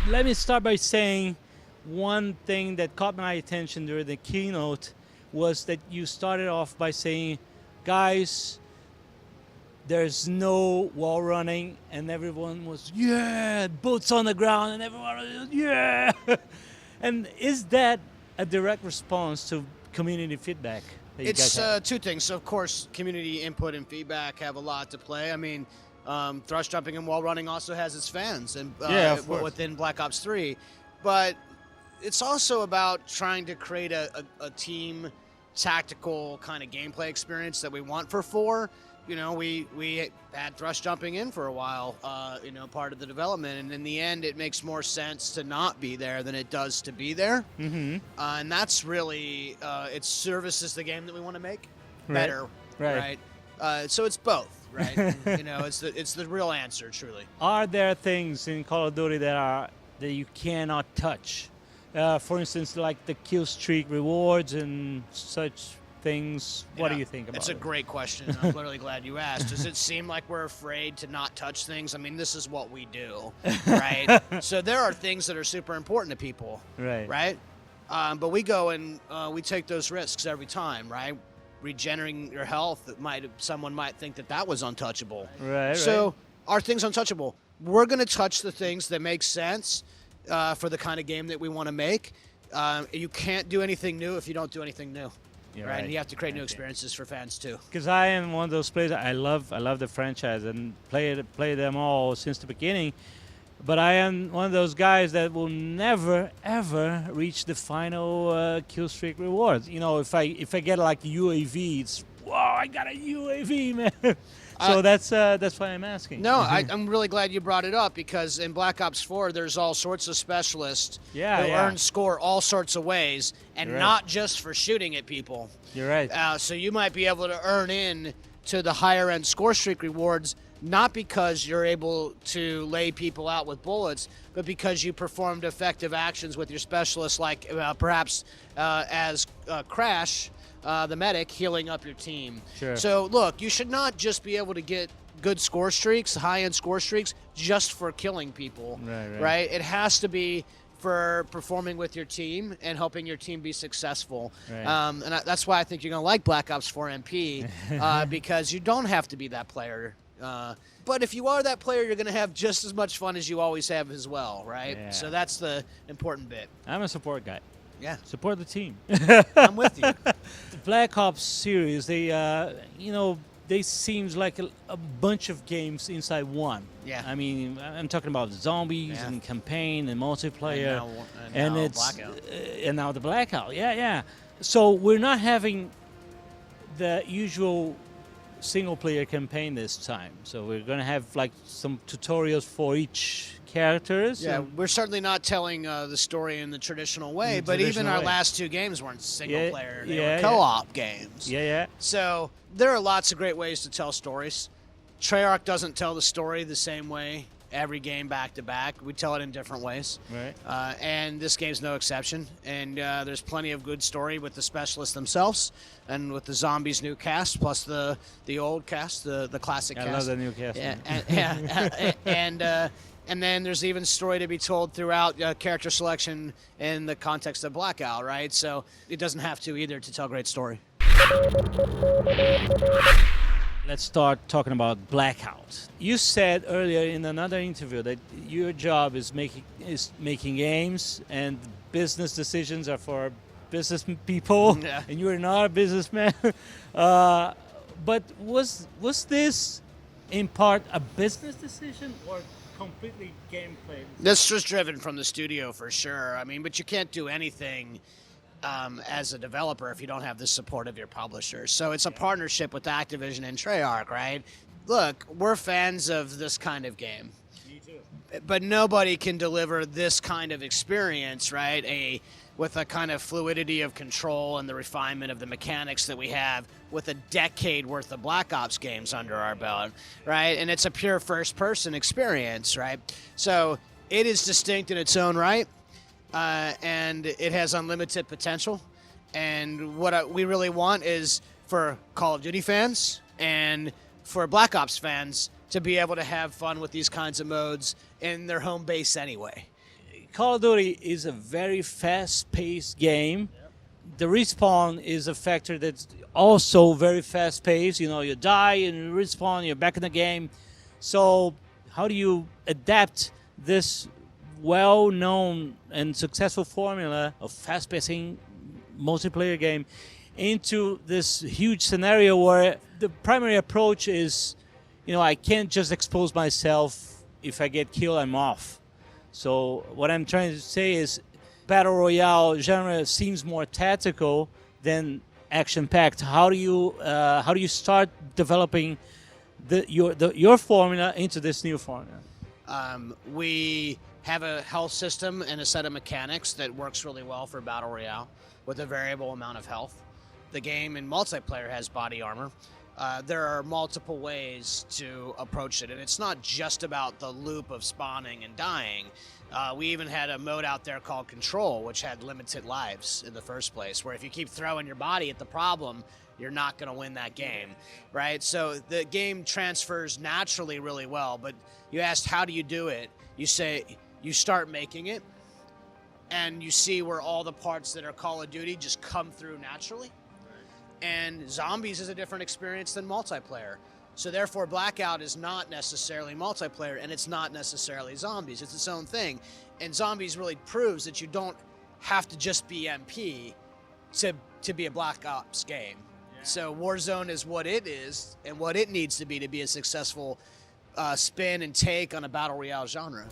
Let me start by saying one thing that caught my attention during the keynote was that you started off by saying, guys, there's no wall running, and everyone was, yeah, boots on the ground, and everyone was, yeah. And is that a direct response to community feedback? It's two things. So, of course, community input and feedback have a lot to play. I mean, thrust jumping and wall running also has its fans, and within Black Ops 3. But it's also about trying to create a team tactical kind of gameplay experience that we want for 4. You know, we had thrust jumping in for a while, part of the development. And in the end, it makes more sense to not be there than it does to be there. Mm-hmm. And that's really, it services the game that we want to make better. Right. So it's both, right? It's the real answer, truly. Are there things in Call of Duty that you cannot touch? For instance, like the kill streak rewards and such things. What do you think about it? It's a great question. I'm literally glad you asked. Does it seem like we're afraid to not touch things? I mean, this is what we do, right? So there are things that are super important to people, right? But we go and we take those risks every time, right? Regenerating your health, someone might think that was untouchable. Right. So are things untouchable? We're going to touch the things that make sense for the kind of game that we want to make. You can't do anything new if you don't do anything new. Right, and you have to create new experiences for fans too. Because I am one of those players. I love the franchise and play them all since the beginning. But I am one of those guys that will never ever reach the final kill streak rewards. You know, if I get like UAV, it's wow, I got a UAV, man. So that's why I'm asking. No, I'm really glad you brought it up, because in Black Ops 4, there's all sorts of specialists who earn score all sorts of ways, and not just for shooting at people. You're right. So you might be able to earn in to the higher end score streak rewards, not because you're able to lay people out with bullets, but because you performed effective actions with your specialists, like perhaps as Crash, the medic, healing up your team. Sure. So look, you should not just be able to get good score streaks, high-end score streaks, just for killing people. Right? It has to be for performing with your team and helping your team be successful. And that's why I think you're going to like Black Ops 4 MP, because you don't have to be that player. But if you are that player, you're going to have just as much fun as you always have as well, right? Yeah. So that's the important bit. I'm a support guy. Yeah. Support the team. I'm with you. The Black Ops series, they seems like a bunch of games inside one. Yeah. I mean, I'm talking about zombies and campaign and multiplayer. And now it's Blackout. And now the Blackout. Yeah. So we're not having the usual single-player campaign this time. So we're going to have like some tutorials for each characters. Yeah, we're certainly not telling the story in the traditional way, but even our last 2 games weren't single-player. They were co-op games. Yeah. So there are lots of great ways to tell stories. Treyarch doesn't tell the story the same way every game back-to-back. We tell it in different ways. Right. And this game's no exception. And there's plenty of good story with the specialists themselves and with the zombies' new cast, plus the old cast, the classic cast. I love the new cast. And then there's even story to be told throughout character selection in the context of Blackout, right? So it doesn't have to either to tell a great story. Let's start talking about Blackout. You said earlier in another interview that your job is making games, and business decisions are for business people, and you're not a businessman. But was this in part a business decision or completely gameplay? This was driven from the studio for sure. I mean, but you can't do anything as a developer if you don't have the support of your publisher. So it's a partnership with Activision and Treyarch, right? Look, we're fans of this kind of game. Me too. But nobody can deliver this kind of experience, right? With a kind of fluidity of control and the refinement of the mechanics that we have with a decade worth of Black Ops games under our belt, right? And it's a pure first-person experience, right? So it is distinct in its own right, and it has unlimited potential. And what we really want is for Call of Duty fans and for Black Ops fans to be able to have fun with these kinds of modes in their home base anyway. Call of Duty is a very fast-paced game. Yep. The respawn is a factor that's also very fast-paced. You know, you die and you respawn, you're back in the game. So how do you adapt this well-known and successful formula of fast-pacing multiplayer game into this huge scenario where the primary approach is, you know, I can't just expose myself. If I get killed, I'm off. So what I'm trying to say is Battle Royale genre seems more tactical than action-packed. How do you start developing your formula into this new formula? We have a health system and a set of mechanics that works really well for Battle Royale with a variable amount of health. The game in multiplayer has body armor. There are multiple ways to approach it, and it's not just about the loop of spawning and dying. We even had a mode out there called Control, which had limited lives in the first place, where if you keep throwing your body at the problem, you're not going to win that game, right? So the game transfers naturally really well, but you asked how do you do it? You say you start making it, and you see where all the parts that are Call of Duty just come through naturally. And zombies is a different experience than multiplayer. So therefore, Blackout is not necessarily multiplayer, and it's not necessarily zombies. It's its own thing. And zombies really proves that you don't have to just be MP to be a Black Ops game. Yeah. So Warzone is what it is and what it needs to be a successful spin and take on a Battle Royale genre.